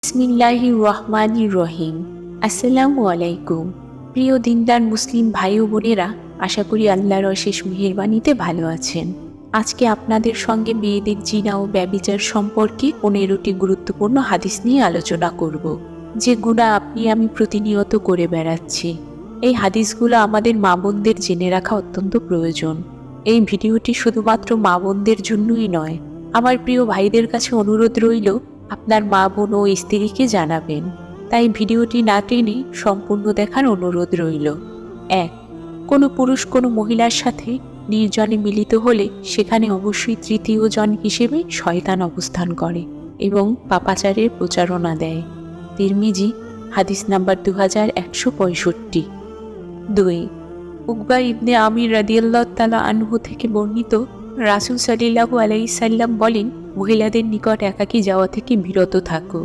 বিসমিল্লাহির রহমানির রহিম। আসসালামু আলাইকুম। প্রিয় দিনদার মুসলিম ভাই ও বোনেরা, আশা করি আল্লাহর অশেষ মেহেরবানিতে ভালো আছেন। আজকে আপনাদের সঙ্গে মেয়েদের জিনা ও ব্যভিচার সম্পর্কে 15টি গুরুত্বপূর্ণ হাদিস নিয়ে আলোচনা করব, যে গুনাহ আপনি আমি প্রতিনিয়ত করে বেড়াচ্ছি। এই হাদিসগুলো আমাদের মা বোনদের জেনে রাখা অত্যন্ত প্রয়োজন। এই ভিডিওটি শুধুমাত্র মা বোনদের জন্যই নয়, আমার প্রিয় ভাইদের কাছে অনুরোধ রইল আপনার মা বোন ও স্ত্রীকে জানাবেন। তাই ভিডিওটি না টেনে সম্পূর্ণ দেখার অনুরোধ রইল। 1. কোনো পুরুষ কোনো মহিলার সাথে নির্জনে মিলিত হলে সেখানে অবশ্যই তৃতীয় জন হিসেবে শয়তান অবস্থান করে এবং পাপাচারের প্রচারণা দেয়। তিরমিজি, হাদিস নাম্বার 2165। 2. উকবা ইবনে আমির রাদিয়াল্লাহু তাআলা আনহু থেকে বর্ণিত, রাসূল সাল্লাল্লাহু আলাইহি সাল্লাম বলেন, মহিলাদের নিকট একাকী যাওয়া থেকে বিরত থাকো।